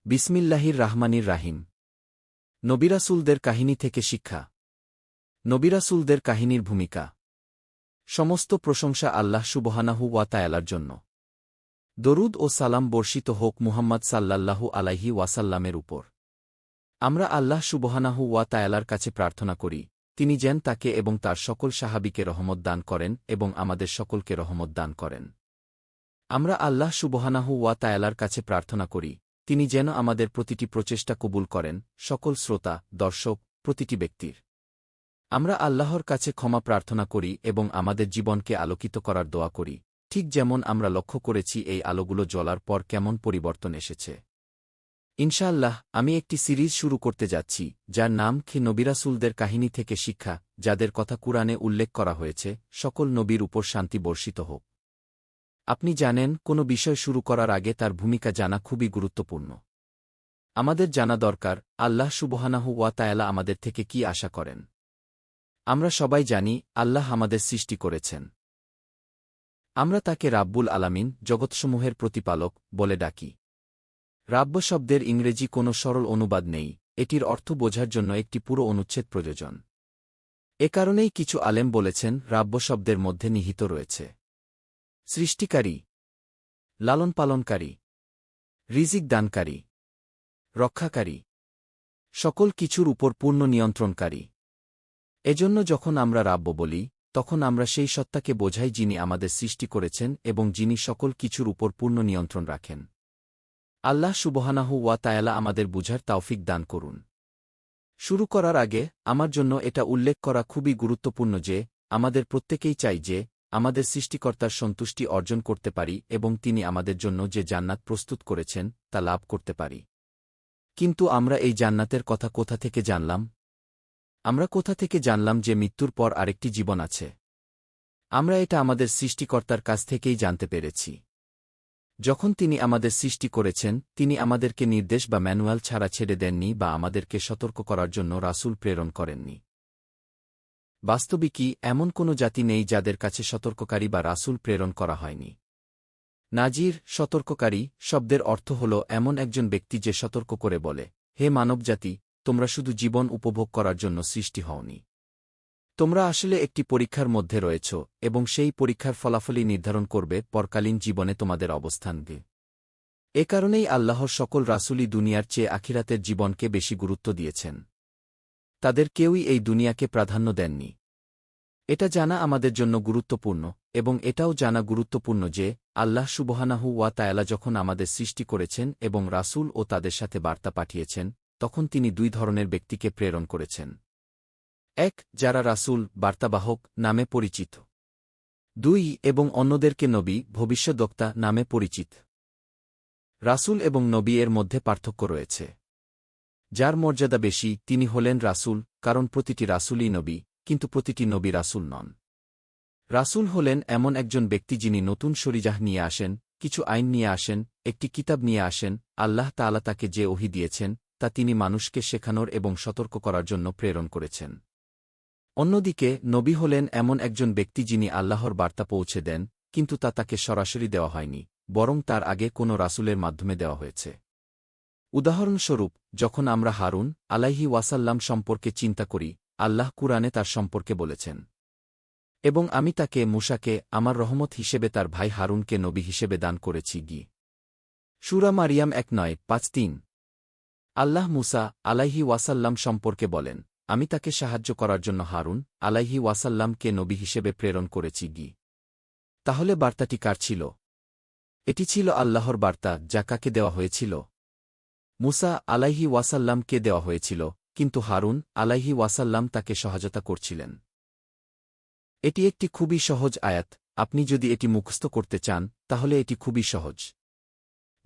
বিসমিল্লাহির রাহমানির রাহিম। নবিরাসুলদের কাহিনী থেকে শিক্ষা। নবিরাসুলদের কাহিনীর ভূমিকা। সমস্ত প্রশংসা আল্লাহ সুবহানাহু ওয়া তাআলার জন্য। দরুদ ও সালাম বর্ষিত হোক মুহাম্মদ সাল্লাল্লাহু আলাইহি ওয়াসাল্লামের উপর। আমরা আল্লাহ সুবহানাহু ওয়া তাআলার কাছে প্রার্থনা করি, তিনি যেন তাকে এবং তার সকল সাহাবীকে রহমত দান করেন এবং আমাদের সকলকে রহমত দান করেন। আমরা আল্লাহ সুবহানাহু ওয়া তাআলার কাছে প্রার্থনা করি, তিনি যেন আমাদের প্রতিটি প্রচেষ্টা কবুল করেন, সকল শ্রোতা, দর্শক, প্রতিটি ব্যক্তির। আমরা আল্লাহর কাছে ক্ষমা প্রার্থনা করি এবং আমাদের জীবনকে আলোকিত করার দোয়া করি, ঠিক যেমন আমরা লক্ষ্য করেছি এই আলোগুলো জ্বলার পর কেমন পরিবর্তন এসেছে। ইনশাআল্লাহ আমি একটি সিরিজ শুরু করতে যাচ্ছি, যার নাম নবিরাসুলদের কাহিনী থেকে শিক্ষা, যাদের কথা কুরআনে উল্লেখ করা হয়েছে, সকল নবীর উপর শান্তি বর্ষিত হোক। আপনি জানেন, কোনো বিষয় শুরু করার আগে তার ভূমিকা জানা খুবই গুরুত্বপূর্ণ। আমাদের জানা দরকার, আল্লাহ সুবহানাহু ওয়া তাআলা আমাদের থেকে কি আশা করেন। আমরা সবাই জানি, আল্লাহ আমাদের সৃষ্টি করেছেন। আমরা তাকে রাব্বুল আলামিন, জগৎসমূহের প্রতিপালক, বলে ডাকি। রাব্ব শব্দের ইংরেজি কোনো সরল অনুবাদ নেই, এটির অর্থ বোঝার জন্য একটি পুরো অনুচ্ছেদ প্রয়োজন। এ কারণেই কিছু আলেম বলেছেন, রাব্ব শব্দের মধ্যে নিহিত রয়েছে সৃষ্টিকারী, লালনপালনকারী, রিজিক দানকারী, রক্ষাকারী, সকল কিছুর উপর পূর্ণ নিয়ন্ত্রণকারী। এজন্য যখন আমরা রাব্ব বলি, তখন আমরা সেই সত্তাকে বোঝাই যিনি আমাদের সৃষ্টি করেছেন এবং যিনি সকল কিছুর উপর পূর্ণ নিয়ন্ত্রণ রাখেন। আল্লাহ সুবহানাহু ওয়া তাআলা আমাদের বুঝার তৌফিক দান করুন। শুরু করার আগে আমার জন্য এটা উল্লেখ করা খুবই গুরুত্বপূর্ণ যে, আমাদের প্রত্যেকেই চাই যে, আমাদের সৃষ্টিকর্তার সন্তুষ্টি অর্জন করতে পারি এবং তিনি আমাদের জন্য যে জান্নাত প্রস্তুত করেছেন, তা লাভ করতে পারি। কিন্তু আমরা এই জান্নাতের কথা কোথা থেকে জানলাম? আমরা কোথা থেকে জানলাম যে মৃত্যুর পর আরেকটি জীবন আছে? আমরা এটা আমাদের সৃষ্টিকর্তার কাছ থেকেই জানতে পেরেছি। যখন তিনি আমাদের সৃষ্টি করেছেন, তিনি আমাদেরকে নির্দেশ বা ম্যানুয়াল ছাড়া ছেড়ে দেননি বা আমাদেরকে সতর্ক করার জন্য রাসূল প্রেরণ করেননি। বাস্তবিকই এমন কোনো জাতি নেই যাদের কাছে সতর্ককারী বা রাসূল প্রেরণ করা হয়নি। নাজির, সতর্ককারী শব্দের অর্থ হল এমন একজন ব্যক্তি যে সতর্ক করে বলে, হে মানবজাতি, তোমরা শুধু জীবন উপভোগ করার জন্য সৃষ্টি হওনি। তোমরা আসলে একটি পরীক্ষার মধ্যে রয়েছ এবং সেই পরীক্ষার ফলাফলই নির্ধারণ করবে পরকালীন জীবনে তোমাদের অবস্থানকে। এ কারণেই আল্লাহর সকল রাসূলই দুনিয়ার চেয়ে আখিরাতের জীবনকে বেশি গুরুত্ব দিয়েছেন। তাদের কেউই এই দুনিয়াকে প্রাধান্য দেননি। এটা জানা আমাদের জন্য গুরুত্বপূর্ণ, এবং এটাও জানা গুরুত্বপূর্ণ যে, আল্লাহ সুবহানাহু ওয়া তাআলা যখন আমাদের সৃষ্টি করেছেন এবং রাসূল ও তাদের সাথে বার্তা পাঠিয়েছেন, তখন তিনি দুই ধরনের ব্যক্তিকে প্রেরণ করেছেন। এক, যারা রাসূল, বার্তাবাহক নামে পরিচিত। দুই, এবং অন্যদেরকে নবী, ভবিষ্যদ্বক্তা নামে পরিচিত। রাসূল এবং নবী এর মধ্যে পার্থক্য রয়েছে। যার মর্যাদা বেশি তিনি হলেন রাসূল, কারণ প্রতিটি রাসূলই নবী, কিন্তু প্রতিটি নবী রাসূল নন। রাসূল হলেন এমন একজন ব্যক্তি যিনি নতুন শরীয়াহ নিয়ে আসেন, কিছু আইন নিয়ে আসেন, একটি কিতাব নিয়ে আসেন। আল্লাহ তাআলা তাকে যে ওহী দিয়েছেন, তা তিনি মানুষকে শেখানোর এবং সতর্ক করার জন্য প্রেরণ করেছেন। অন্যদিকে নবী হলেন এমন একজন ব্যক্তি যিনি আল্লাহর বার্তা পৌঁছে দেন, কিন্তু তা তাকে সরাসরি দেওয়া হয়নি, বরং তার আগে কোনো রাসূলের মাধ্যমে দেওয়া হয়েছে। উদাহরণস্বরূপ, যখন আমরা হারুন আলাইহি ওয়াসাল্লাম সম্পর্কে চিন্তা করি, আল্লাহ কুরআনে তার সম্পর্কে বলেছেন, এবং আমি তাকে মূসাকে আমার রহমত হিসেবে তার ভাই হারুনকে নবী হিসেবে দান করেছি। সূরা মারিয়াম 1:9-5-3। আল্লাহ মূসা আলাইহি ওয়াসাল্লাম সম্পর্কে বলেন, আমি তাকে সাহায্য করার জন্য হারুন আলাইহি ওয়াসাল্লামকে নবী হিসেবে প্রেরণ করেছি। তাহলে বার্তাটি কার ছিল? এটি ছিল আল্লাহর বার্তা, যা কাকে দেওয়া হয়েছিল? মূসা আলাইহি ওয়াসাল্লামকে দেওয়া হয়েছিল, কিন্তু হারুন আলাইহি ওয়াসাল্লাম তাকে সহায়তা করছিলেন। এটি একটি খুবই সহজ আয়াত, আপনি যদি এটি মুখস্থ করতে চান, তাহলে এটি খুবই সহজ।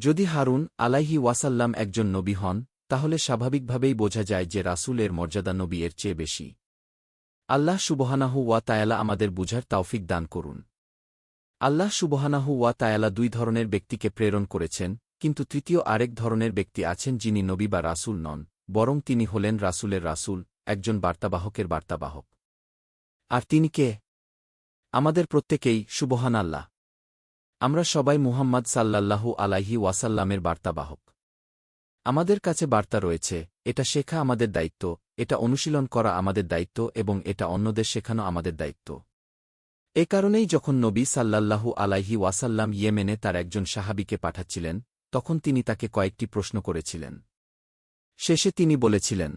যদি হারুন আলাইহি ওয়াসাল্লাম একজন নবী হন, তাহলে স্বাভাবিকভাবেই বোঝা যায় যে রাসূল এর মর্যাদা নবী এর চেয়ে বেশি। আল্লাহ সুবহানাহু ওয়া তাআলা আমাদের বুঝার তৌফিক দান করুন। আল্লাহ সুবহানাহু ওয়া তাআলা দুই ধরনের ব্যক্তিকে প্রেরণ করেছেন, কিন্তু তৃতীয় আরেক ধরনের ব্যক্তি আছেন যিনি নবী বা রাসূল নন, বরং তিনি হলেন রাসূলের রাসূল, একজন বার্তাবাহকের বার্তাবাহক। আর তিনি কে? আমাদের প্রত্যেকেই, সুবহানাল্লাহ। আমরা সবাই মুহাম্মদ সাল্লাল্লাহু আলাইহি ওয়াসাল্লামের বার্তাবাহক। আমাদের কাছে বার্তা রয়েছে, এটা শেখা আমাদের দায়িত্ব, এটা অনুশীলন করা আমাদের দায়িত্ব এবং এটা অন্যদের শেখানো আমাদের দায়িত্ব। এ কারণেই যখন নবী সাল্লাল্লাহু আলাইহি ওয়াসাল্লাম ইয়েমেনে তার একজন সাহাবীকে পাঠাচ্ছিলেন, তখন তিনি তাকে কয়েকটি প্রশ্ন করেছিলেন। শেষে তিনি বলেছিলেন,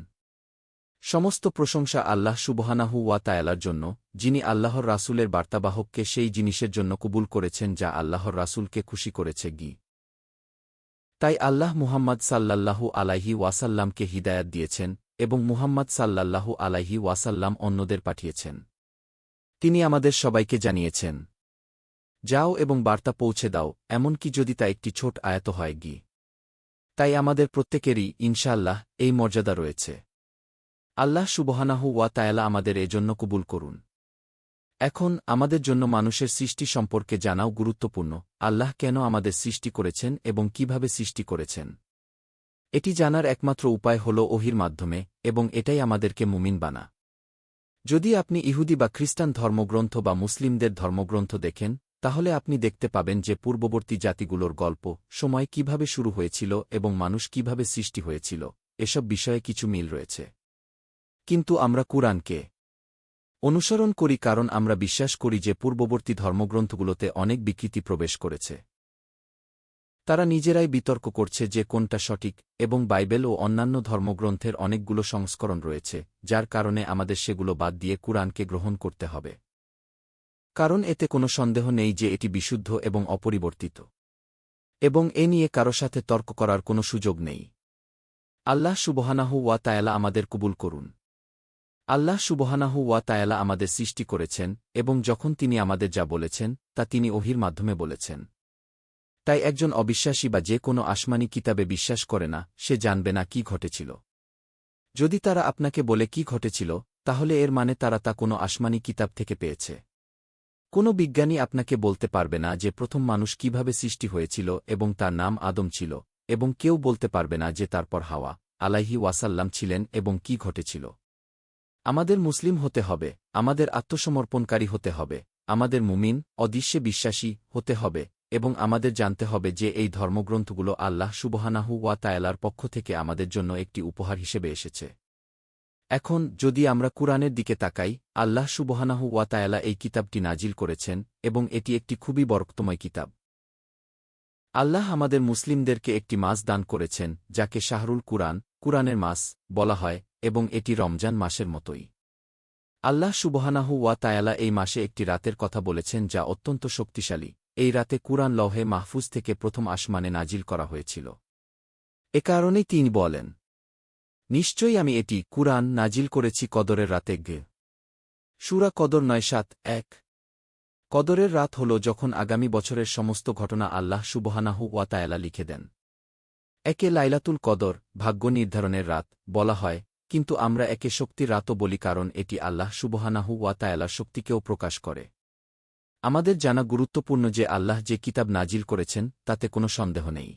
সমস্ত প্রশংসা আল্লাহ সুবহানাহু ওয়া তাআলার জন্য, যিনি আল্লাহর রাসূলের বার্তাবাহককে সেই জিনিসের জন্য কবুল করেছেন যা আল্লাহর রাসূলকে খুশি করেছে তাই আল্লাহ মুহাম্মদ সাল্লাল্লাহু আলাইহি ওয়াসাল্লামকে হিদায়াত দিয়েছেন এবং মুহাম্মদ সাল্লাল্লাহু আলাইহি ওয়াসাল্লাম অন্যদের পাঠিয়েছেন। তিনি আমাদের সবাইকে জানিয়েছেন, যাও এবং বার্তা পৌঁছে দাও, এমনকি যদি তা একটি ছোট আয়াত হয় তাই আমাদের প্রত্যেকেরই ইনশাআল্লাহ এই মর্যাদা রয়েছে। আল্লাহ সুবহানাহু ওয়া তাআলা আমাদের এজন্য কবুল করুন। এখন আমাদের জন্য মানুষের সৃষ্টি সম্পর্কে জানাও গুরুত্বপূর্ণ। আল্লাহ কেন আমাদের সৃষ্টি করেছেন এবং কিভাবে সৃষ্টি করেছেন, এটি জানার একমাত্র উপায় হল ওহীর মাধ্যমে, এবং এটাই আমাদেরকে মুমিন বানা। যদি আপনি ইহুদি বা খ্রিস্টান ধর্মগ্রন্থ বা মুসলিমদের ধর্মগ্রন্থ দেখেন, তাহলে আপনি দেখতে পাবেন যে পূর্ববর্তী জাতিগুলোর গল্প, সময় কিভাবে শুরু হয়েছিল এবং মানুষ কিভাবে সৃষ্টি হয়েছিল, এসব বিষয়ে কিছু মিল রয়েছে। কিন্তু আমরা কুরআনকে অনুসরণ করি কারণ আমরা বিশ্বাস করি যে পূর্ববর্তী ধর্মগ্রন্থগুলোতে অনেক বিকৃতি প্রবেশ করেছে। তারা নিজেরাই বিতর্ক করছে যে কোনটা সঠিক, এবং বাইবেল ও অন্যান্য ধর্মগ্রন্থের অনেকগুলো সংস্করণ রয়েছে, যার কারণে আমাদের সেগুলো বাদ দিয়ে কুরআনকে গ্রহণ করতে হবে। কারণ এতে কোনো সন্দেহ নেই যে এটি বিশুদ্ধ এবং অপরিবর্তিত, এবং এ নিয়ে কারো সাথে তর্ক করার কোনো সুযোগ নেই। আল্লাহ সুবহানাহু ওয়া তাআলা আমাদের কবুল করুন। আল্লাহ সুবহানাহু ওয়া তাআলা আমাদের সৃষ্টি করেছেন, এবং যখন তিনি আমাদের যা বলেছেন তা তিনি ওহীর মাধ্যমে বলেছেন। তাই একজন অবিশ্বাসী বা যে কোনো আসমানি কিতাবে বিশ্বাস করে না, সে জানবে না কি ঘটেছিল। যদি তারা আপনাকে বলে কি ঘটেছিল, তাহলে এর মানে তারা তা কোনো আসমানি কিতাব থেকে পেয়েছে। কোনো বিজ্ঞানী আপনাকে বলতে পারবে না যে প্রথম মানুষ কিভাবে সৃষ্টি হয়েছিল এবং তার নাম আদম ছিল, এবং কেউ বলতে পারবে না যে তারপর হাওয়া আলাইহি ওয়াসাল্লাম ছিলেন এবং কি ঘটেছিল। আমাদের মুসলিম হতে হবে, আমাদের আত্মসমর্পণকারী হতে হবে, আমাদের মুমিন অদৃশ্যে বিশ্বাসী হতে হবে, এবং আমাদের জানতে হবে যে এই ধর্মগ্রন্থগুলো আল্লাহ সুবহানাহু ওয়া তাআলার পক্ষ থেকে আমাদের জন্য একটি উপহার হিসেবে এসেছে। এখন যদি আমরা কুরআনের দিকে তাকাই, আল্লাহ সুবহানাহু ওয়া তাআলা এই কিতাবটি নাজিল করেছেন এবং এটি একটি খুবই বরকতময় কিতাব। আল্লাহ আমাদের মুসলিমদেরকে একটি মাস দান করেছেন যাকে শাহরুল কুরআন, কুরআনের মাস বলা হয়, এবং এটি রমজান মাসের মতোই। আল্লাহ সুবহানাহু ওয়া তাআলা এই মাসে একটি রাতের কথা বলেছেন যা অত্যন্ত শক্তিশালী। এই রাতে কুরআন লৌহে মাহফুজ থেকে প্রথম আসমানে নাজিল করা হয়েছিল। এ কারণেই তিনি বলেন, নিশ্চয়ই আমি এটি কুরআন নাজিল করেছি কদরের রাতে সূরা কদর ৯-৭-১। কদরের রাত হল যখন আগামী বছরের সমস্ত ঘটনা আল্লাহ সুবহানাহু ওয়া তাআলা লিখে দেন। একে লাইলাতুল কদর, ভাগ্য নির্ধারণের রাত বলা হয়, কিন্তু আমরা একে শক্তির রাতও বলি কারণ এটি আল্লাহ সুবহানাহু ওয়া তাআলার শক্তিকেও প্রকাশ করে। আমাদের জানা গুরুত্বপূর্ণ যে আল্লাহ যে কিতাব নাজিল করেছেন তাতে কোনো সন্দেহ নেই।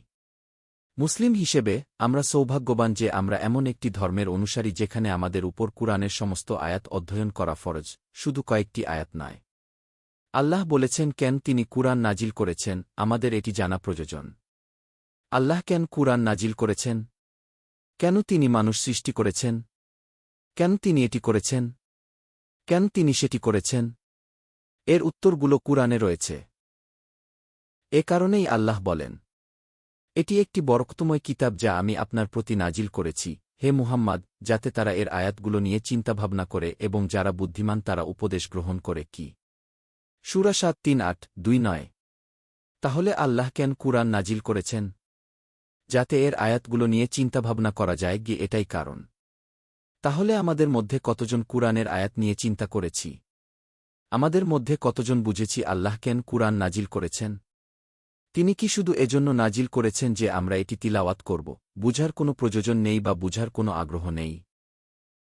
মুসলিম হিসেবে আমরা সৌভাগ্যবান যে আমরা এমন একটি ধর্মের অনুসারী যেখানে আমাদের উপর কুরআনের সমস্ত আয়াত অধ্যয়ন করা ফরজ, শুধু কয়েকটি আয়াত নয়। আল্লাহ বলেছেন কেন তিনি কুরআন নাজিল করেছেন, আমাদের এটি জানা প্রয়োজন। আল্লাহ কেন কুরআন নাজিল করেছেন? কেন তিনি মানুষ সৃষ্টি করেছেন? কেন তিনি এটি করেছেন? কেন তিনি সেটি করেছেন? এর উত্তরগুলো কুরআনে রয়েছে। এ কারণেই আল্লাহ বলেন, এটি একটি বরকতময় কিতাব যা আমি আপনার প্রতি নাজিল করেছি, হে মুহাম্মদ, যাতে তারা এর আয়াতগুলো নিয়ে চিন্তাভাবনা করে এবং যারা বুদ্ধিমান তারা উপদেশ গ্রহণ করে সূরা ৭-৩-৮-২-৯। তাহলে আল্লাহ কেন কুরআন নাজিল করেছেন? যাতে এর আয়াতগুলো নিয়ে চিন্তাভাবনা করা যায় এটাই কারণ। তাহলে আমাদের মধ্যে কতজন কুরআনের আয়াত নিয়ে চিন্তা করেছি? আমাদের মধ্যে কতজন বুঝেছি আল্লাহ কেন কুরআন নাজিল করেছেন? তিনি কি শুধু এজন্য নাজিল করেছেন যে আমরা এটি তিলাওয়াত করব, বুঝার কোনো প্রয়োজন নেই বা বুঝার কোনো আগ্রহ নেই?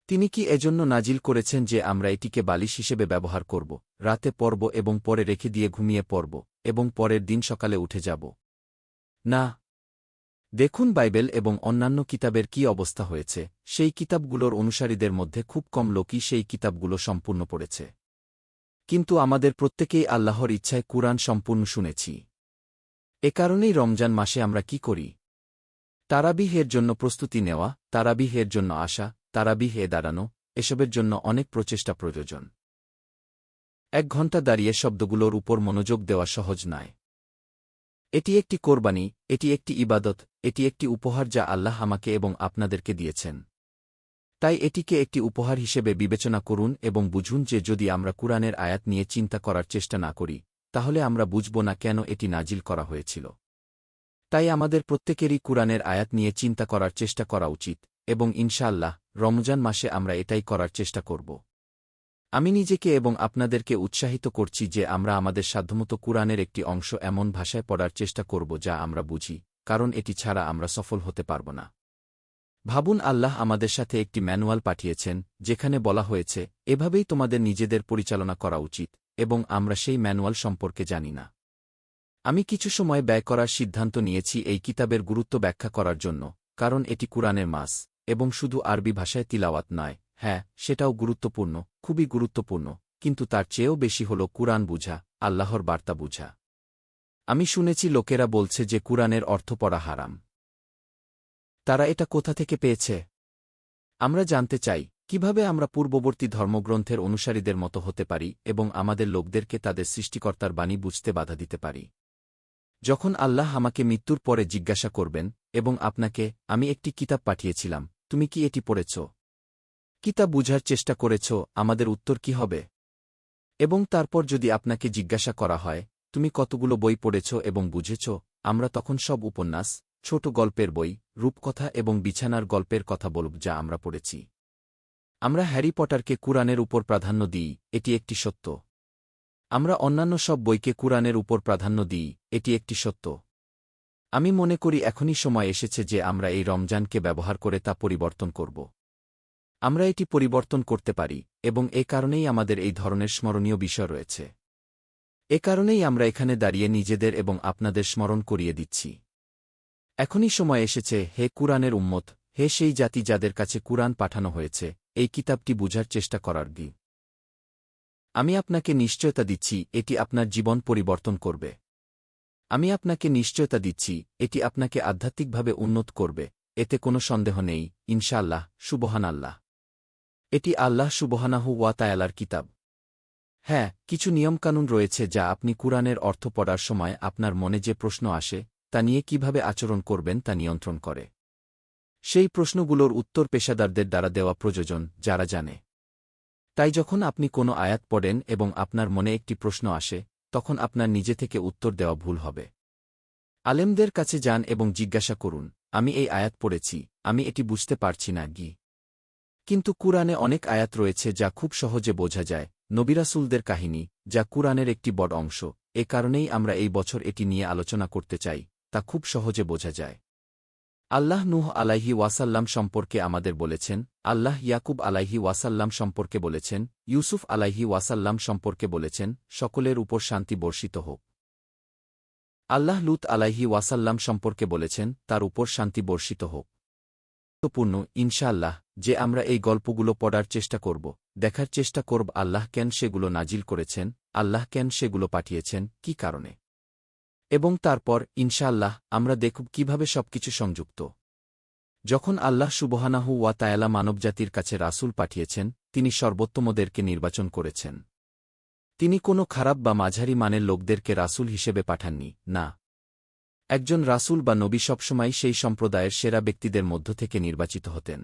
তিনি কি এজন্য নাজিল করেছেন যে আমরা এটিকে বালিশ হিসেবে ব্যবহার করব, রাতে পড়ব এবং পরে রেখে দিয়ে ঘুমিয়ে পড়ব, এবং পরের দিন সকালে উঠে যাব? না। দেখুন বাইবেল এবং অন্যান্য কিতাবের কি অবস্থা হয়েছে। সেই কিতাবগুলোর অনুসারীদের মধ্যে খুব কম লোকই সেই কিতাবগুলো সম্পূর্ণ পড়েছে। কিন্তু আমাদের প্রত্যেকেই আল্লাহর ইচ্ছায় কুরআন সম্পূর্ণ শুনেছি। এ কারণেই রমজান মাসে আমরা কি করি? তারাবিহের জন্য প্রস্তুতি নেওয়া, তারাবিহের জন্য আসা, তারাবিহে দাঁড়ানো, এসবের জন্য অনেক প্রচেষ্টা প্রয়োজন। 1 ঘণ্টা দাঁড়িয়ে শব্দগুলোর উপর মনোযোগ দেওয়া সহজ নয়। এটি একটি কোরবানি, এটি একটি ইবাদত, এটি একটি উপহার যা আল্লাহ আমাকে এবং আপনাদেরকে দিয়েছেন। তাই এটিকে একটি উপহার হিসেবে বিবেচনা করুন এবং বুঝুন যে যদি আমরা কুরআনের আয়াত নিয়ে চিন্তা করার চেষ্টা না করি, তাহলে আমরা বুঝব না কেন এটি নাজিল করা হয়েছিল। তাই আমাদের প্রত্যেকেরই কুরআনের আয়াত নিয়ে চিন্তা করার চেষ্টা করা উচিত, এবং ইনশাআল্লাহ রমজান মাসে আমরা এটাই করার চেষ্টা করব। আমি নিজেকে এবং আপনাদেরকে উৎসাহিত করছি যে আমরা আমাদের সাধ্যমতো কুরআনের একটি অংশ এমন ভাষায় পড়ার চেষ্টা করব যা আমরা বুঝি, কারণ এটি ছাড়া আমরা সফল হতে পারব না। ভাবুন, আল্লাহ আমাদের সাথে একটি ম্যানুয়াল পাঠিয়েছেন যেখানে বলা হয়েছে এভাবেই তোমাদের নিজেদের পরিচালনা করা উচিত, এবং আমরা সেই ম্যানুয়াল সম্পর্কে জানি না। আমি কিছু সময় ব্যয় করার সিদ্ধান্ত নিয়েছি এই কিতাবের গুরুত্ব ব্যাখ্যা করার জন্য, কারণ এটি কুরআনের মাস, এবং শুধু আরবি ভাষায় তিলাওয়াত নয়। হ্যাঁ, সেটাও গুরুত্বপূর্ণ, খুবই গুরুত্বপূর্ণ, কিন্তু তার চেয়েও বেশি হল কুরআন বুঝা, আল্লাহর বার্তা বুঝা। আমি শুনেছি লোকেরা বলছে যে কুরআনের অর্থ পড়া হারাম। তারা এটা কোথা থেকে পেয়েছে? আমরা জানতে চাই কিভাবে আমরা পূর্ববর্তী ধর্মগ্রন্থের অনুসারীদের মতো হতে পারি এবং আমাদের লোকদেরকে তাদের সৃষ্টিকর্তার বাণী বুঝতে বাধা দিতে পারি। যখন আল্লাহ আমাকে মৃত্যুর পরে জিজ্ঞাসা করবেন, এবং আপনাকে আমি একটি কিতাব পাঠিয়েছিলাম, তুমি কি এটি পড়েছ? কিতাব বুঝার চেষ্টা করেছ? আমাদের উত্তর কি হবে? এবং তারপর যদি আপনাকে জিজ্ঞাসা করা হয়, তুমি কতগুলো বই পড়েছ এবং বুঝেছ, আমরা তখন সব উপন্যাস, ছোট গল্পের বই, রূপকথা এবং বিছানার গল্পের কথা বলব যা আমরা পড়েছি। আমরা হ্যারি পটারকে কুরআনের উপর প্রাধান্য দিই, এটি একটি সত্য। আমরা অন্যান্য সব বইকে কুরআনের উপর প্রাধান্য দিই, এটি একটি সত্য। আমি মনে করি এখনই সময় এসেছে যে আমরা এই রমজানকে ব্যবহার করে তা পরিবর্তন করব। আমরা এটি পরিবর্তন করতে পারি, এবং এ কারণেই আমাদের এই ধরনের স্মরণীয় বিষয় রয়েছে। এ কারণেই আমরা এখানে দাঁড়িয়ে নিজেদের এবং আপনাদের স্মরণ করিয়ে দিচ্ছি। এখনই সময় এসেছে, হে কুরআনের উম্মত, হে সেই জাতি যাদের কাছে কুরআন পাঠানো হয়েছে, এই কিতাবটি বুঝার চেষ্টা করার দি। আমি আপনাকে নিশ্চয়তা দিচ্ছি এটি আপনার জীবন পরিবর্তন করবে। আমি আপনাকে নিশ্চয়তা দিচ্ছি এটি আপনাকে আধ্যাত্মিকভাবে উন্নত করবে, এতে কোনো সন্দেহ নেই, ইনশাআল্লাহ, সুবহানাল্লাহ। এটি আল্লাহ সুবহানাহু ওয়া তাআলার কিতাব। হ্যাঁ, কিছু নিয়মকানুন রয়েছে যা আপনি কুরআনের অর্থ পড়ার সময় আপনার মনে যে প্রশ্ন আসে তা নিয়ে কিভাবে আচরণ করবেন তা নিয়ন্ত্রণ করে। সেই প্রশ্নগুলোর উত্তর পেশাদারদের দ্বারা দেওয়া প্রয়োজন, যারা জানে। তাই যখন আপনি কোনো আয়াত পড়েন এবং আপনার মনে একটি প্রশ্ন আসে, তখন আপনার নিজে থেকে উত্তর দেওয়া ভুল হবে। আলেমদের কাছে যান এবং জিজ্ঞাসা করুন, আমি এই আয়াত পড়েছি, আমি এটি বুঝতে পারছি না কি। কিন্তু কুরআনে অনেক আয়াত রয়েছে যা খুব সহজে বোঝা যায়, নবিরাসুলদের কাহিনী, যা কুরআনের একটি বড় অংশ। এ কারণেই আমরা এই বছর এটি নিয়ে আলোচনা করতে চাই, তা খুব সহজে বোঝা যায়। আল্লাহ নূহ আলাইহি ওয়াসাল্লাম সম্পর্কে আমাদের বলেছেন, আল্লাহ ইয়াকুব আলাইহি ওয়াসাল্লাম সম্পর্কে বলেছেন, ইউসুফ আলাইহি ওয়াসাল্লাম সম্পর্কে বলেছেন, সকলের উপর শান্তি বর্ষিত হোক। আল্লাহ লূত আলাইহি ওয়াসাল্লাম সম্পর্কে বলেছেন, তার উপর শান্তি বর্ষিত হোক। গুরুত্বপূর্ণ, ইনশাআল্লাহ, যে আমরা এই গল্পগুলো পড়ার চেষ্টা করব, দেখার চেষ্টা করব আল্লাহ কেন সেগুলো নাজিল করেছেন, আল্লাহ কেন সেগুলো পাঠিয়েছেন, কি কারণে। এবং তারপর ইনশাআল্লাহ আমরা দেখব কিভাবে সবকিছু সংযুক্ত। যখন আল্লাহ সুবহানাহু ওয়া তাআলা মানবজাতির কাছে রাসূল পাঠিয়েছেন, তিনি সর্বোত্তমদেরকে নির্বাচন করেছেন। তিনি কোনো খারাপ বা মাঝারি মানের লোকদেরকে রাসূল হিসেবে পাঠাননি, না। একজন রাসূল বা নবী সবসময় সেই সম্প্রদায়ের সেরা ব্যক্তিদের মধ্য থেকে নির্বাচিত হতেন।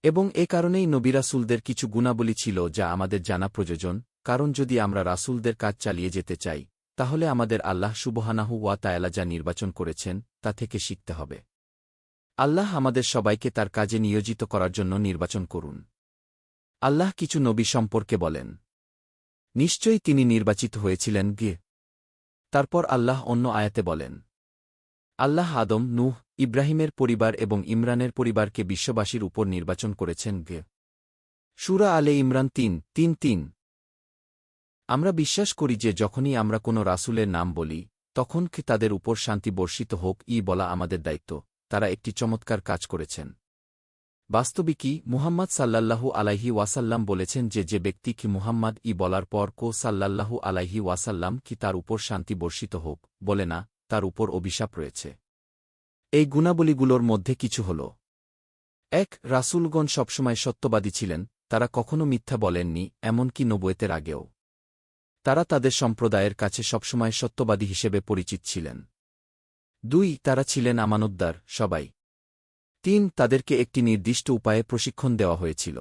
এবং এ কারণেই নবী রাসূলদের কিছু গুণাবলী ছিল যা আমাদের জানা প্রয়োজন, কারণ যদি আমরা রাসূলদের কাজ চালিয়ে যেতে চাই, তাহলে আমাদের আল্লাহ সুবহানাহু ওয়া তাআলা যা নির্বাচন করেছেন তা থেকে শিখতে হবে। আল্লাহ আমাদের সবাইকে তার কাজে নিয়োজিত করার জন্য নির্বাচন করুন। আল্লাহ কিছু নবী সম্পর্কে বলেন, নিশ্চয়ই তিনি নির্বাচিত হয়েছিলেন গে। তারপর আল্লাহ অন্য আয়াতে বলেন, আল্লাহ আদম, নূহ, ইব্রাহিমের পরিবার এবং ইমরানের পরিবারকে বিশ্ববাসীর উপর নির্বাচন করেছেন গে। সূরা আলে ইমরান ৩:৩-৩। আমরা বিশ্বাস করি যে যখনই আমরা কোনো রাসূলের নাম বলি, তখন কি তাদের উপর শান্তি বর্ষিত হোক বলা আমাদের দায়িত্ব। তারা একটি চমৎকার কাজ করেছেন। বাস্তবিকই মুহাম্মদ সাল্লাল্লাহু আলাইহি ওয়াসাল্লাম বলেছেন যে যে ব্যক্তি কি মুহাম্মদ বলার পর সাল্লাল্লাহু আলাইহি ওয়াসাল্লাম কি তার উপর শান্তি বর্ষিত হোক বলে না, তার উপর অভিশাপ রয়েছে। এই গুণাবলীগুলোর মধ্যে কিছু হল: ১. রাসূলগণ সবসময় সত্যবাদী ছিলেন, তারা কখনও মিথ্যা বলেননি, এমনকি নবুয়তের আগেও। তারা তাদের সম্প্রদায়ের কাছে সবসময় সত্যবাদী হিসেবে পরিচিত ছিলেন। ২. তারা ছিলেন আমানতদার, সবাই। ৩. তাদেরকে একটি নির্দিষ্ট উপায়ে প্রশিক্ষণ দেওয়া হয়েছিল।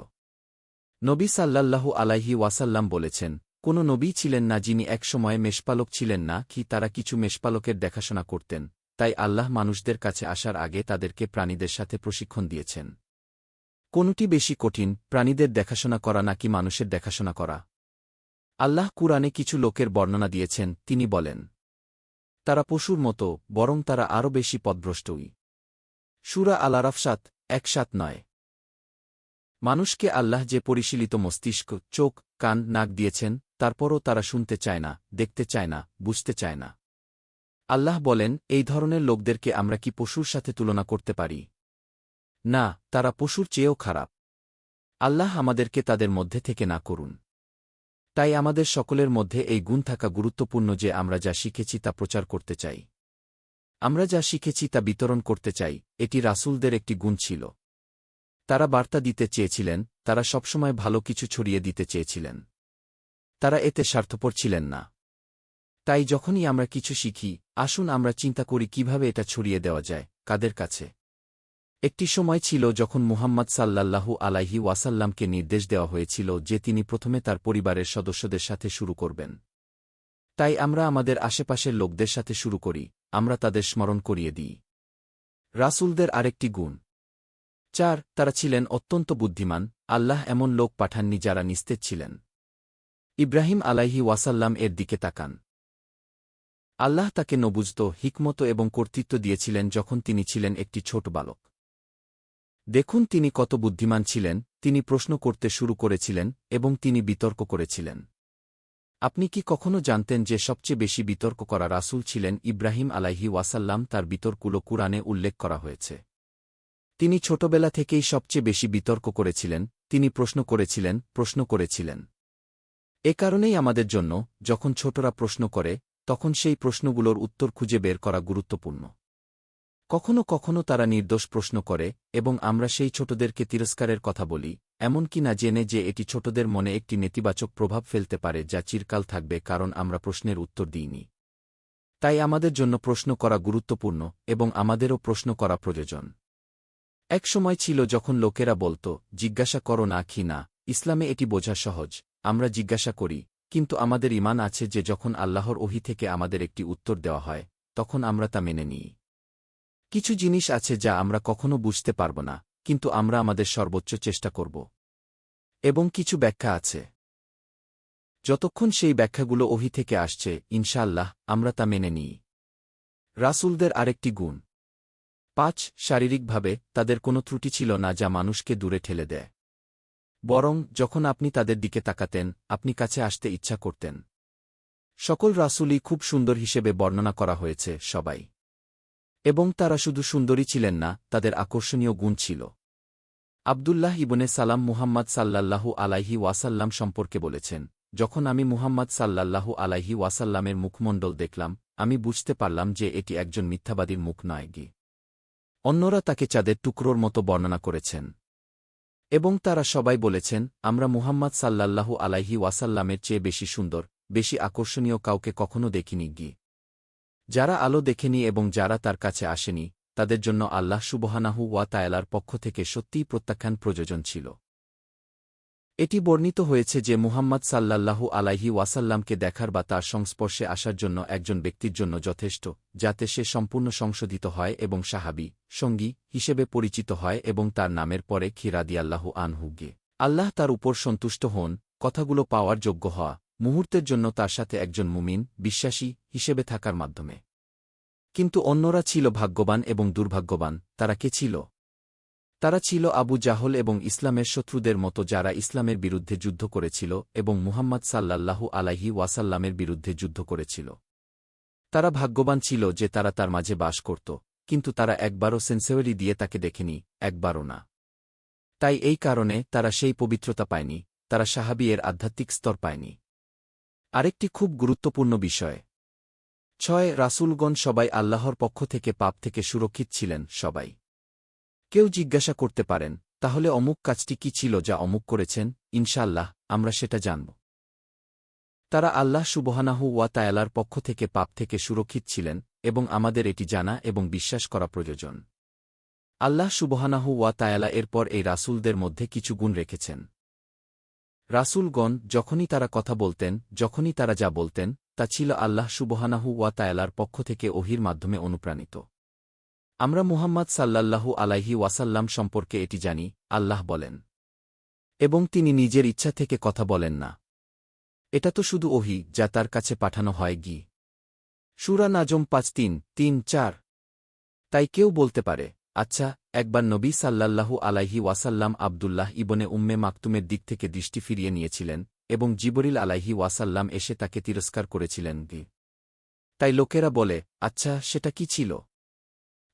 নবী সাল্লাল্লাহু আলাইহি ওয়াসাল্লাম বলেছেন, কোনো নবী ছিলেন না যিনি এক সময়ে মেষপালক ছিলেন না কি তারা কিছু মেষপালকের দেখাশোনা করতেন, তাই আল্লাহ মানুষদের কাছে আসার আগে তাদেরকে প্রাণীদের সাথে প্রশিক্ষণ দিয়েছেন। কোনটি বেশি কঠিন, প্রাণীদের দেখাশোনা করা নাকি মানুষের দেখাশোনা করা? আল্লাহ কুরআনে কিছু লোকের বর্ণনা দিয়েছেন, তিনি বলেন, তারা পশুর মতো, বরং তারা আরও বেশি পথভ্রষ্টই। সূরা আল-আরাফ 7:1-9। মানুষকে আল্লাহ যে পরিশীলিত মস্তিষ্ক, চোখ, কান, নাক দিয়েছেন, তারপরও তারা শুনতে চায় না, দেখতে চায় না, বুঝতে চায় না। আল্লাহ বলেন, এই ধরনের লোকদেরকে আমরা কি পশুর সাথে তুলনা করতে পারি? না, তারা পশুর চেয়েও খারাপ। আল্লাহ আমাদেরকে তাদের মধ্যে থেকে না করুন। তাই আমাদের সকলের মধ্যে এই গুণ থাকা গুরুত্বপূর্ণ যে আমরা যা শিখেছি তা প্রচার করতে চাই। আমরা যা শিখেছি তা বিতরণ করতে চাই, এটি রাসূলদের একটি গুণ ছিল। তারা বার্তা দিতে চেয়েছিলেন, তারা সবসময় ভালো কিছু ছড়িয়ে দিতে চেয়েছিলেন। তারা এতে স্বার্থপর ছিলেন না। তাই যখনই আমরা কিছু শিখি, আসুন আমরা চিন্তা করি কিভাবে এটা ছড়িয়ে দেওয়া যায়, কাদের কাছে। একটি সময় ছিল যখন মুহাম্মদ সাল্লাল্লাহু আলাইহি ওয়াসাল্লামকে নির্দেশ দেওয়া হয়েছিল যে তিনি প্রথমে তার পরিবারের সদস্যদের সাথে শুরু করবেন। তাই আমরা আমাদের আশেপাশের লোকদের সাথে শুরু করি, আমরা তাদের স্মরণ করিয়ে দিই। রাসূলদের আরেকটি গুণ: ৪. তারা ছিলেন অত্যন্ত বুদ্ধিমান, আল্লাহ এমন লোক পাঠাননি যারা নিস্তেজ ছিলেন। ইব্রাহিম আলাইহি ওয়াসাল্লাম এর দিকে তাকান। আল্লাহ তাকে নবুযত, হিকমত এবং কর্তৃত্ব দিয়েছিলেন যখন তিনি ছিলেন একটি ছোট বালক। দেখুন তিনি কত বুদ্ধিমান ছিলেন, তিনি প্রশ্ন করতে শুরু করেছিলেন এবং তিনি বিতর্ক করেছিলেন। আপনি কি কখনো জানতেন যে সবচেয়ে বেশি বিতর্ক করা রাসূল ছিলেন ইব্রাহিম আলাইহি ওয়াসাল্লাম? তার বিতর্কগুলো কুরআনে উল্লেখ করা হয়েছে। তিনি ছোটবেলা থেকেই সবচেয়ে বেশি বিতর্ক করেছিলেন, তিনি প্রশ্ন করেছিলেন। এ কারণেই আমাদের জন্য, যখন ছোটরা প্রশ্ন করে, তখন সেই প্রশ্নগুলোর উত্তর খুঁজে বের করা গুরুত্বপূর্ণ। কখনো কখনো তারা নির্দোষ প্রশ্ন করে, এবং আমরা সেই ছোটদেরকে তিরস্কারের কথা বলি, এমনকি না জেনে যে এটি ছোটদের মনে একটি নেতিবাচক প্রভাব ফেলতে পারে যা চিরকাল থাকবে কারণ আমরা প্রশ্নের উত্তর দিইনি। তাই আমাদের জন্য প্রশ্ন করা গুরুত্বপূর্ণ, এবং আমাদেরও প্রশ্ন করা প্রয়োজন। এক সময় ছিল যখন লোকেরা বলত, জিজ্ঞাসা করো না কি না, ইসলামে এটি বোঝা সহজ। আমরা জিজ্ঞাসা করি, কিন্তু আমাদের ঈমান আছে যে যখন আল্লাহর ওহী থেকে আমাদের একটি উত্তর দেওয়া হয়, তখন আমরা তা মেনে নিই। কিছু জিনিস আছে যা আমরা কখনো বুঝতে পারব না, কিন্তু আমরা আমাদের সর্বোচ্চ চেষ্টা করব। এবং কিছু ব্যাখ্যা আছে, যতক্ষণ সেই ব্যাখ্যাগুলো ওহী থেকে আসছে, ইনশাআল্লাহ আমরা তা মেনে নিই। রাসূলদের আরেকটি গুণ: ৫. শারীরিকভাবে তাদের কোনো ত্রুটি ছিল না যা মানুষকে দূরে ঠেলে দেয়। বরং যখন আপনি তাদের দিকে তাকাতেন, আপনি কাছে আসতে ইচ্ছা করতেন। সকল রাসূলই খুব সুন্দর হিসেবে বর্ণনা করা হয়েছে, সবাই। এবং তারা শুধু সুন্দরী ছিলেন না, তাদের আকর্ষণীয় গুণ ছিল। আবদুল্লাহ ইবনে সালাম মুহাম্মদ সাল্লাল্লাহু আলাইহি ওয়াসাল্লাম সম্পর্কে বলেছেন, যখন আমি মুহাম্মদ সাল্লাল্লাহু আলাইহি ওয়াসাল্লামের মুখমণ্ডল দেখলাম, আমি বুঝতে পারলাম যে এটি একজন মিথ্যাবাদীর মুখ নয়। অন্যরা তাকে চাঁদের টুকরোর মতো বর্ণনা করেছেন। এবং তারা সবাই বলেছেন, আমরা মুহাম্মদ সাল্লাল্লাহু আলাইহি ওয়াসাল্লামের চেয়ে বেশি সুন্দর, বেশি আকর্ষণীয় কাউকে কখনো দেখিনি। যারা আলো দেখেনি এবং যারা তার কাছে আসেনি, তাদের জন্য আল্লাহ সুবহানাহু ওয়া তাআলার পক্ষ থেকে সত্যিই প্রত্যাখ্যান প্রয়োজন ছিল। এটি বর্ণিত হয়েছে যে মুহাম্মদ সাল্লাল্লাহু আলাইহি ওয়াসাল্লামকে দেখার বা তার সংস্পর্শে আসার জন্য একজন ব্যক্তির জন্য যথেষ্ট, যাতে সে সম্পূর্ণ সংশোধিত হয় এবং সাহাবী, সঙ্গী হিসেবে পরিচিত হয় এবং তার নামের পরে খি রাদিয়াল্লাহু আনহু গে আল্লাহ তার উপর সন্তুষ্ট হন, কথাগুলো পাওয়ার যোগ্য হওয়া, মুহূর্তের জন্য তার সাথে একজন মুমিন, বিশ্বাসী হিসেবে থাকার মাধ্যমে। কিন্তু অন্যরা ছিল ভাগ্যবান এবং দুর্ভাগ্যবান। তারা কে ছিল? তারা ছিল আবু জাহল এবং ইসলামের শত্রুদের মতো যারা ইসলামের বিরুদ্ধে যুদ্ধ করেছিল এবং মুহাম্মদ সাল্লাল্লাহু আলাইহি ওয়াসাল্লামের বিরুদ্ধে যুদ্ধ করেছিল। তারা ভাগ্যবান ছিল যে তারা তার মাঝে বাস করত, কিন্তু তারা একবারও সেন্সেওয়ারি দিয়ে তাকে দেখেনি, একবারও না। তাই এই কারণে তারা সেই পবিত্রতা পায়নি, তারা সাহাবী এর আধ্যাত্মিক স্তর পায়নি। আরেকটি খুব গুরুত্বপূর্ণ বিষয়: রাসূলগণ সবাই আল্লাহর পক্ষ থেকে পাপ থেকে সুরক্ষিত ছিলেন, সবাই। কেউ জিজ্ঞাসা করতে পারেন, তাহলে অমুক কাজটি কি ছিল যা অমুক করেছেন? ইনশাআল্লাহ, আমরা সেটা জানব। তারা আল্লাহ সুবহানাহু ওয়া তাআলার পক্ষ থেকে পাপ থেকে সুরক্ষিত ছিলেন, এবং আমাদের এটি জানা এবং বিশ্বাস করা প্রয়োজন। আল্লাহ সুবহানাহু ওয়া তাআলা এরপর এই রাসূলদের মধ্যে কিছু গুণ রেখেছেন। রাসূলগণ যখনই তারা কথা বলতেন, যখনই তারা যা বলতেন, তা ছিল আল্লাহ সুবহানাহু ওয়া তাআলার পক্ষ থেকে ওহীর মাধ্যমে অনুপ্রাণিত। আমরা মুহাম্মদ সাল্লাল্লাহু আলাইহি ওয়াসাল্লাম সম্পর্কে এটি জানি, আল্লাহ বলেন, এবং তিনি নিজের ইচ্ছা থেকে কথা বলেন না। এটা তো শুধু ওহী যা তার কাছে পাঠানো হয় গি। সূরা নাজম ৫:৩-৩-৪। তাই কেউ বলতে পারে, আচ্ছা, একবার নবী সাল্লাল্লাহু আলাইহি ওয়াসাল্লাম আবদুল্লাহ ইবনে উম্মে মাকতুমের দিক থেকে দৃষ্টি ফিরিয়ে নিয়েছিলেন, এবং জিবরিল আলাইহি ওয়াসাল্লাম এসে তাকে তিরস্কার করেছিলেন গি। তাই লোকেরা বলে, আচ্ছা, সেটা কি ছিল?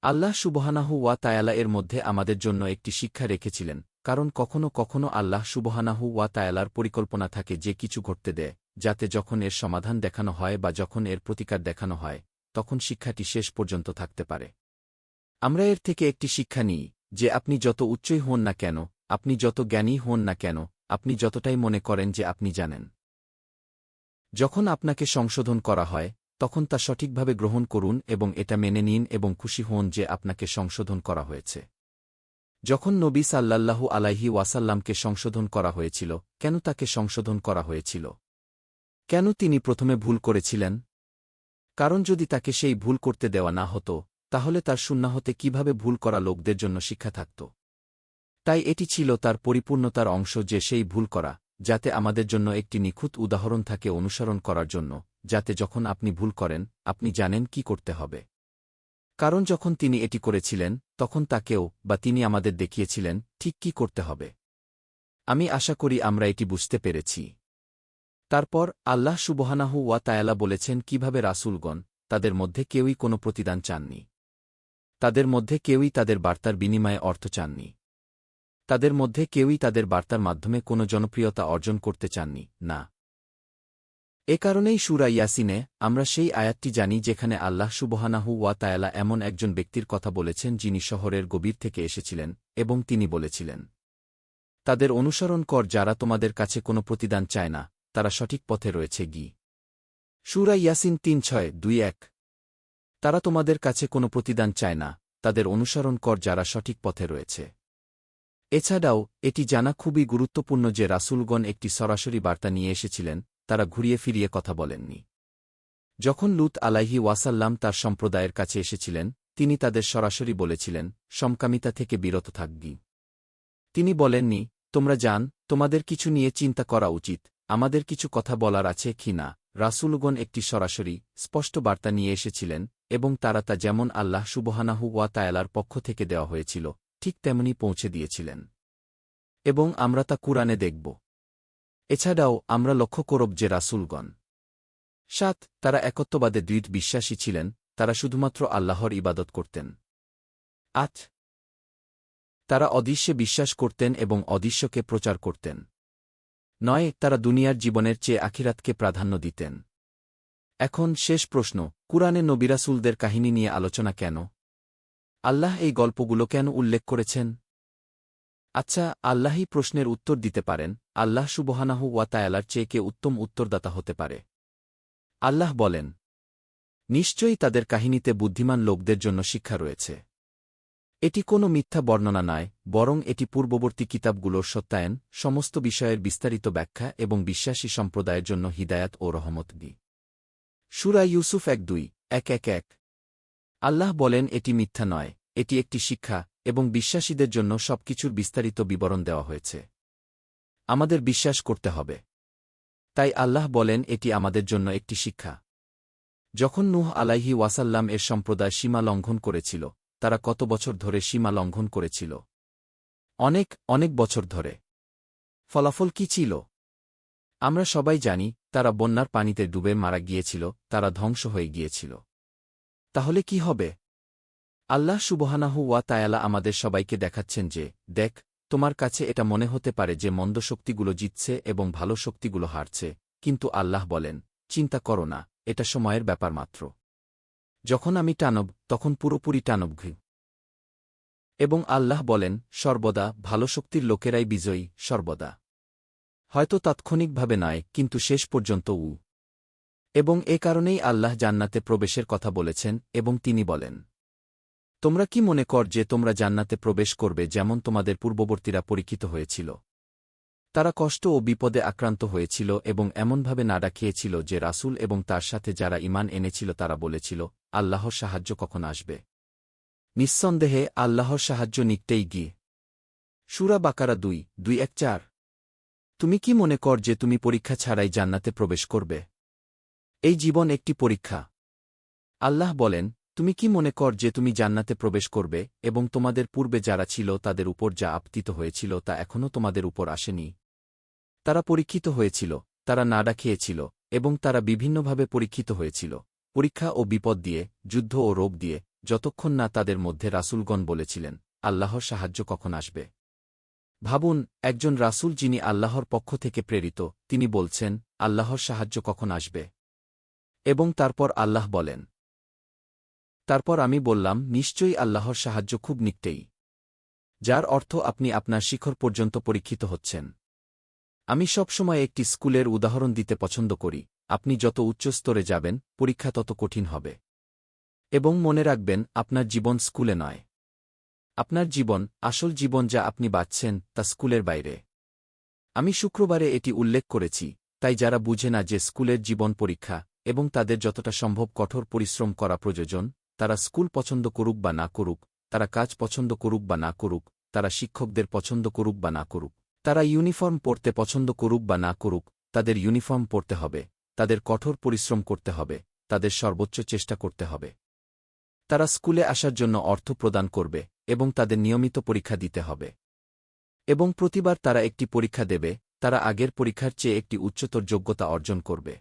আল্লাহ সুবহানাহু ওয়া তাআলা এর মধ্যে আমাদের জন্য একটি শিক্ষা রেখেছিলেন, কারণ কখনো কখনো আল্লাহ সুবহানাহু ওয়া তাআলার পরিকল্পনা থাকে যে কিছু ঘটতে দেয়, যাতে যখন এর সমাধান দেখানো হয় বা যখন এর প্রতিকার দেখানো হয়, তখন শিক্ষাটি শেষ পর্যন্ত থাকতে পারে। আমরা এর থেকে একটি শিক্ষা নিই যে আপনি যত উচ্চই হন না কেন, আপনি যত জ্ঞানী হন না কেন, আপনি যতটাই মনে করেন যে আপনি জানেন, যখন আপনাকে সংশোধন করা হয়, তখন তা সঠিকভাবে গ্রহণ করুন এবং এটা মেনে নিন এবং খুশি হন যে আপনাকে সংশোধন করা হয়েছে। যখন নবী সাল্লাল্লাহু আলাইহি ওয়াসাল্লামকে সংশোধন করা হয়েছিল, কেন তাকে সংশোধন করা হয়েছিল? কেন তিনি প্রথমে ভুল করেছিলেন? কারণ যদি তাকে সেই ভুল করতে দেওয়া না হতো, তাহলে তার সুন্নাহতে কিভাবে ভুল করা লোকদের জন্য শিক্ষা থাকত। তাই এটি ছিল তার পরিপূর্ণতার অংশ যে সেই ভুল করা, যাতে আমাদের জন্য একটি নিখুঁত উদাহরণ থাকে অনুসরণ করার জন্য, যাতে যখন আপনি ভুল করেন, আপনি জানেন কি করতে হবে। কারণ যখন তিনি এটি করেছিলেন, তখন তাকেও বা তিনি আমাদের দেখিয়েছিলেন ঠিক কি করতে হবে। আমি আশা করি আমরা এটি বুঝতে পেরেছি। তারপর আল্লাহ সুবহানাহু ওয়া তাআলা বলেছেন কিভাবে রাসূলগণ, তাদের মধ্যে কেউই কোনো প্রতিদান চাননি। তাদের মধ্যে কেউই তাদের বার্তার বিনিময়ে অর্থ চাননি। তাদের মধ্যে কেউই তাদের বার্তার মাধ্যমে কোনো জনপ্রিয়তা অর্জন করতে চাননি, না। এ কারণেই সূরা ইয়াসিনে আমরা সেই আয়াতটি জানি যেখানে আল্লাহ সুবহানাহু ওয়া তাআলা এমন একজন ব্যক্তির কথা বলেছেন যিনি শহরের গভীর থেকে এসেছিলেন, এবং তিনি বলেছিলেন, তাদের অনুসরণ কর যারা তোমাদের কাছে কোনো প্রতিদান চায় না, তারা সঠিক পথে রয়েছে গি। সূরা ইয়াসিন ৩:৬-২-১। তারা তোমাদের কাছে কোনো প্রতিদান চায় না, তাদের অনুসরণ কর যারা সঠিক পথে রয়েছে। এছাড়াও এটি জানা খুবই গুরুত্বপূর্ণ যে রাসূলগণ একটি সরাসরি বার্তা নিয়ে এসেছিলেন, তারা ঘুরিয়ে ফিরিয়ে কথা বলেননি। যখন লূত আলাইহি ওয়াসাল্লাম তার সম্প্রদায়ের কাছে এসেছিলেন, তিনি তাদের সরাসরি বলেছিলেন, সমকামিতা থেকে বিরত থাকবি। তিনি বলেননি, তোমরা জান, তোমাদের কিছু নিয়ে চিন্তা করা উচিত, আমাদের কিছু কথা বলার আছে কি না। রাসূলগণ একটি সরাসরি, স্পষ্ট বার্তা নিয়ে এসেছিলেন, এবং তারা তা যেমন আল্লাহ সুবহানাহু ওয়া তাআলার পক্ষ থেকে দেওয়া হয়েছিল, ঠিক তেমনি পৌঁছে দিয়েছিলেন। এবং আমরা তা কুরআনে দেখব। এছাড়াও আমরা লক্ষ্য করব যে রাসূলগণ ৭ তারা একত্ববাদে দৃঢ় বিশ্বাসী ছিলেন, তারা শুধুমাত্র আল্লাহর ইবাদত করতেন। ৮ তারা অদৃশ্যে বিশ্বাস করতেন এবং অদৃশ্যকে প্রচার করতেন। ৯ তারা দুনিয়ার জীবনের চেয়ে আখিরাতকে প্রাধান্য দিতেন। এখন শেষ প্রশ্ন, কুরআনে নবিরাসূলদের কাহিনী নিয়ে আলোচনা কেন? আল্লাহ এই গল্পগুলো কেন উল্লেখ করেছেন? আচ্ছা, আল্লাহই প্রশ্নের উত্তর দিতে পারেন। আল্লাহ সুবহানাহু ওয়া তাআলার চেয়ে কে উত্তম উত্তরদাতা হতে পারে? আল্লাহ বলেন, নিশ্চয়ই তাদের কাহিনীতে বুদ্ধিমান লোকদের জন্য শিক্ষা রয়েছে। এটি কোনো মিথ্যা বর্ণনা নয়, বরং এটি পূর্ববর্তী কিতাবগুলোর সত্যায়ন, সমস্ত বিষয়ের বিস্তারিত ব্যাখ্যা এবং বিশ্বাসী সম্প্রদায়ের জন্য হিদায়াত ও রহমত দি। সূরা ইউসুফ ১:২-১-১-১। আল্লাহ বলেন এটি মিথ্যা নয়, এটি একটি শিক্ষা, এবং বিশ্বাসীদের জন্য সবকিছুর বিস্তারিত বিবরণ দেওয়া হয়েছে। আমাদের বিশ্বাস করতে হবে। তাই আল্লাহ বলেন এটি আমাদের জন্য একটি শিক্ষা। যখন নূহ আলাইহি ওয়াসাল্লাম এর সম্প্রদায় সীমা লঙ্ঘন করেছিল, তারা কত বছর ধরে সীমা লঙ্ঘন করেছিল? অনেক অনেক বছর ধরে। ফলাফল কি ছিল? আমরা সবাই জানি, তারা বন্যার পানিতে ডুবে মারা গিয়েছিল, তারা ধ্বংস হয়ে গিয়েছিল। তাহলে কি হবে? আল্লাহ সুবহানাহু ওয়া তাআলা আমাদের সবাইকে দেখাচ্ছেন যে, দেখ, তোমার কাছে এটা মনে হতে পারে যে মন্দ শক্তিগুলো জিতছে এবং ভালো শক্তিগুলো হারছে, কিন্তু আল্লাহ বলেন, চিন্তা করো না, এটা সময়ের ব্যাপার মাত্র। যখন আমি টানব তখন পুরোপুরি টানব ঘৃ। এবং আল্লাহ বলেন, সর্বদা ভালো শক্তির লোকেরাই বিজয়ী, সর্বদা। হয়তো তাৎক্ষণিকভাবে নয়, কিন্তু শেষ পর্যন্ত এবং এ কারণেই আল্লাহ জান্নাতে প্রবেশের কথা বলেছেন এবং তিনি বলেন, তোমরা কি মনে কর যে তোমরা জান্নাতে প্রবেশ করবে যেমন তোমাদের পূর্ববর্তীরা পরীক্ষিত হয়েছিল? তারা কষ্ট ও বিপদে আক্রান্ত হয়েছিল এবং এমনভাবে নাড়া খেয়েছিল যে রাসূল এবং তার সাথে যারা ঈমান এনেছিল তারা বলেছিল, আল্লাহর সাহায্য কখন আসবে? নিঃসন্দেহে আল্লাহর সাহায্য নিকটেই গিয়ে। সূরা বাকারা 2:1-4। তুমি কি মনে কর যে তুমি পরীক্ষা ছাড়াই জান্নাতে প্রবেশ করবে? এই জীবন একটি পরীক্ষা। আল্লাহ বলেন, তুমি কি মনে কর যে তুমি জান্নাতে প্রবেশ করবে এবং তোমাদের পূর্বে যারা ছিল তাদের উপর যা আপতিত হয়েছিল তা এখনও তোমাদের উপর আসেনি? তারা পরীক্ষিত হয়েছিল, তারা নাড়া খেয়েছিল এবং তারা বিভিন্নভাবে পরীক্ষিত হয়েছিল, পরীক্ষা ও বিপদ দিয়ে, যুদ্ধ ও রোগ দিয়ে, যতক্ষণ না তাদের মধ্যে রাসূলগণ বলেছিলেন, আল্লাহর সাহায্য কখন আসবে? ভাবুন, একজন রাসূল যিনি আল্লাহর পক্ষ থেকে প্রেরিত, তিনি বলছেন, আল্লাহর সাহায্য কখন আসবে? এবং তারপর আল্লাহ বলেন, তারপর আমি বললাম, নিশ্চয়ই আল্লাহর সাহায্য খুব নিকটেই। যার অর্থ আপনি আপনার শিখর পর্যন্ত পরীক্ষিত হচ্ছেন। আমি সবসময় একটি স্কুলের উদাহরণ দিতে পছন্দ করি, আপনি যত উচ্চ স্তরে যাবেন, পরীক্ষা তত কঠিন হবে। এবং মনে রাখবেন, আপনার জীবন স্কুলে নয়। আপনার জীবন, আসল জীবন যা আপনি বাঁচছেন, তা স্কুলের বাইরে। আমি শুক্রবারে এটি উল্লেখ করেছি, তাই যারা বুঝে না যে স্কুলের জীবন পরীক্ষা এবং তাদের যতটা সম্ভব কঠোর পরিশ্রম করা প্রয়োজন, তারা স্কুল পছন্দ করুক বা না করুক, তারা কাজ পছন্দ করুক বা না করুক, তারা শিক্ষকদের পছন্দ করুক বা না করুক, তারা ইউনিফর্ম পরতে পছন্দ করুক বা না করুক, তাদের ইউনিফর্ম পরতে হবে, তাদের কঠোর পরিশ্রম করতে হবে, তাদের সর্বোচ্চ চেষ্টা করতে হবে। তারা স্কুলে আসার জন্য অর্থ প্রদান করবে এবং তাদের নিয়মিত পরীক্ষা দিতে হবে। এবং প্রতিবার তারা একটি পরীক্ষা দেবে, তারা আগের পরীক্ষার চেয়ে একটি উচ্চতর যোগ্যতা অর্জন করবে।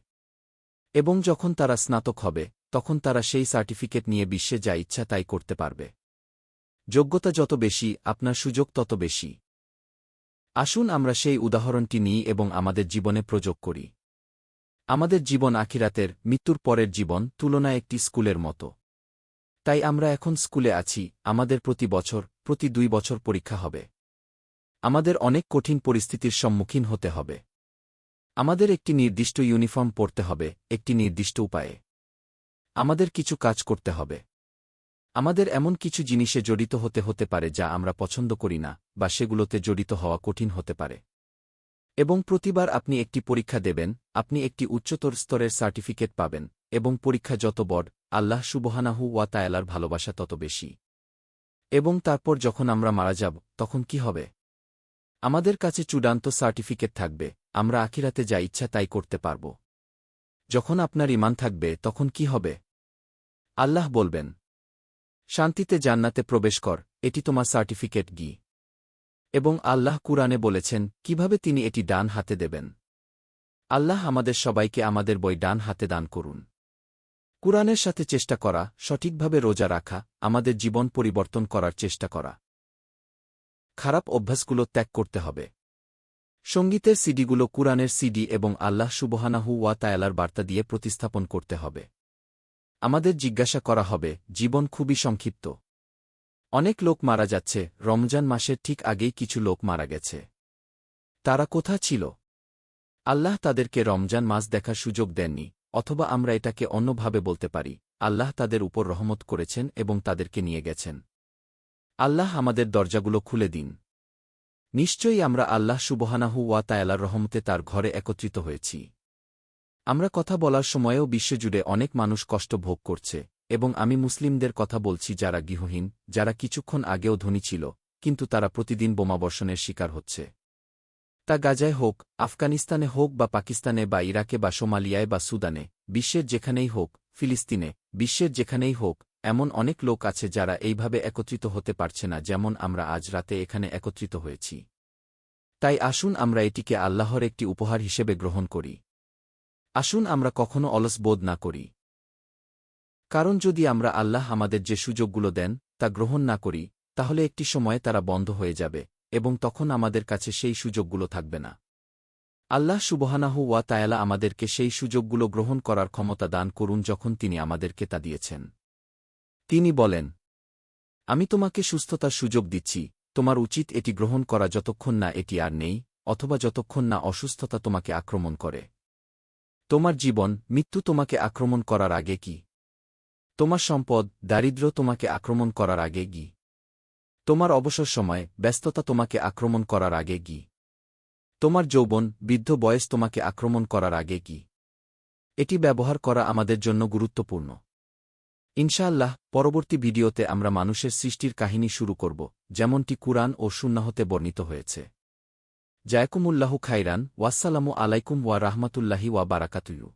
এবং যখন তারা স্নাতক হবে, তখন তারা সেই সার্টিফিকেট নিয়ে বিশ্বে যা ইচ্ছা তাই করতে পারবে। যোগ্যতা যত বেশি, আপনার সুযোগ তত বেশি। আসুন আমরা সেই উদাহরণটি নিই এবং আমাদের জীবনে প্রয়োগ করি। আমাদের জীবন আখিরাতের, মৃত্যুর পরের জীবন, তুলনায় একটি স্কুলের মতো। তাই আমরা এখন স্কুলে আছি, আমাদের প্রতি বছর, প্রতি 2 বছর পরীক্ষা হবে। আমাদের অনেক কঠিন পরিস্থিতির সম্মুখীন হতে হবে। আমাদের একটি নির্দিষ্ট ইউনিফর্ম পরতে হবে, একটি নির্দিষ্ট উপায়ে। আমাদের কিছু কাজ করতে হবে। আমাদের এমন কিছু জিনিসে জড়িত হতে পারে যা আমরা পছন্দ করি না, বা সেগুলোতে জড়িত হওয়া কঠিন হতে পারে। এবং প্রতিবার আপনি একটি পরীক্ষা দেবেন, আপনি একটি উচ্চতর স্তরের সার্টিফিকেট পাবেন, এবং পরীক্ষা যত বড়, আল্লাহ সুবহানাহু ওয়া তাআলার ভালোবাসা তত বেশি। এবং তারপর যখন আমরা মারা যাব, তখন কি হবে? আমাদের কাছে চূড়ান্ত সার্টিফিকেট থাকবে, আমরা আখিরাতে যা ইচ্ছা তাই করতে পারব। যখন আপনার ঈমান থাকবে তখন কি হবে? আল্লাহ বলবেন, শান্তিতে জান্নাতে প্রবেশ কর, এটি তোমার সার্টিফিকেট গি। এবং আল্লাহ কুরআনে বলেছেন, কিভাবে তিনি এটি ডান হাতে দেবেন। আল্লাহ আমাদের সবাইকে আমাদের বই ডান হাতে দান করুন। কুরআনের সাথে চেষ্টা করা, সঠিকভাবে রোজা রাখা, আমাদের জীবন পরিবর্তন করার চেষ্টা করা। খারাপ অভ্যাসগুলো ত্যাগ করতে হবে। সঙ্গীতের সিডিগুলো কুরআনের সিডি এবং আল্লাহ সুবহানাহু ওয়া তাআলার বার্তা দিয়ে প্রতিস্থাপন করতে হবে। আমাদের জিজ্ঞাসা করা হবে, জীবন খুবই সংক্ষিপ্ত। অনেক লোক মারা যাচ্ছে, রমজান মাসের ঠিক আগেই কিছু লোক মারা গেছে। তারা কোথা ছিল? আল্লাহ তাদেরকে রমজান মাস দেখার সুযোগ দেননি, অথবা আমরা এটাকে অন্যভাবে বলতে পারি, আল্লাহ তাদের উপর রহমত করেছেন এবং তাদেরকে নিয়ে গেছেন। আল্লাহ আমাদের দরজাগুলো খুলে দিন। নিশ্চয়ই আমরা আল্লাহ সুবহানাহু ওয়া তাআলার রহমতে তার ঘরে একত্রিত হয়েছি। আমরা কথা বলার সময়েও বিশ্বজুড়ে অনেক মানুষ কষ্ট ভোগ করছে, এবং আমি মুসলিমদের কথা বলছি যারা গৃহহীন, যারা কিছুক্ষণ আগেও ধনী ছিল, কিন্তু তারা প্রতিদিন বোমাবর্ষণের শিকার হচ্ছে। তা গাজায় হোক, আফগানিস্তানে হোক বা পাকিস্তানে বা ইরাকে বা সোমালিয়ায় বা সুদানে, বিশ্বের যেখানেই হোক, ফিলিস্তিনে, বিশ্বের যেখানেই হোক, এমন অনেক লোক আছে যারা এইভাবে একত্রিত হতে পারছে না যেমন আমরা আজ রাতে এখানে একত্রিত হয়েছি। তাই আসুন আমরা এটিকে আল্লাহর একটি উপহার হিসেবে গ্রহণ করি। আসুন আমরা কখনো অলস বোধ না করি। কারণ যদি আমরা আল্লাহ আমাদের যে সুযোগগুলো দেন, তা গ্রহণ না করি, তাহলে একটি সময়ে তারা বন্ধ হয়ে যাবে, এবং তখন আমাদের কাছে সেই সুযোগগুলো থাকবে না। আল্লাহ সুবহানাহু ওয়া তাআলা আমাদেরকে সেই সুযোগগুলো গ্রহণ করার ক্ষমতা দান করুন যখন তিনি আমাদেরকে তা দিয়েছেন। তিনি বলেন, আমি তোমাকে সুস্থতার সুযোগ দিচ্ছি, তোমার উচিত এটি গ্রহণ করা যতক্ষণ না এটি আর নেই, অথবা যতক্ষণ না অসুস্থতা তোমাকে আক্রমণ করে। তোমার জীবন, মৃত্যু তোমাকে আক্রমণ করার আগে কি? তোমার সম্পদ, দারিদ্র্য তোমাকে আক্রমণ করার আগে কি? তোমার অবসর সময়, ব্যস্ততা তোমাকে আক্রমণ করার আগে কি? তোমার যৌবন, বৃদ্ধ বয়স তোমাকে আক্রমণ করার আগে কি? এটি ব্যবহার করা আমাদের জন্য গুরুত্বপূর্ণ। ইনশাআল্লাহ, পরবর্তী ভিডিওতে আমরা মানুষের সৃষ্টির কাহিনী শুরু করব, যেমনটি কুরআন ও সুন্নাহতে বর্ণিত হয়েছে। জায়কুমুল্লাহু খাইরান, ওয়াসসালামু আলাইকুম ওয়া রাহমাতুল্লাহি ওয়া বারাকাতুহু।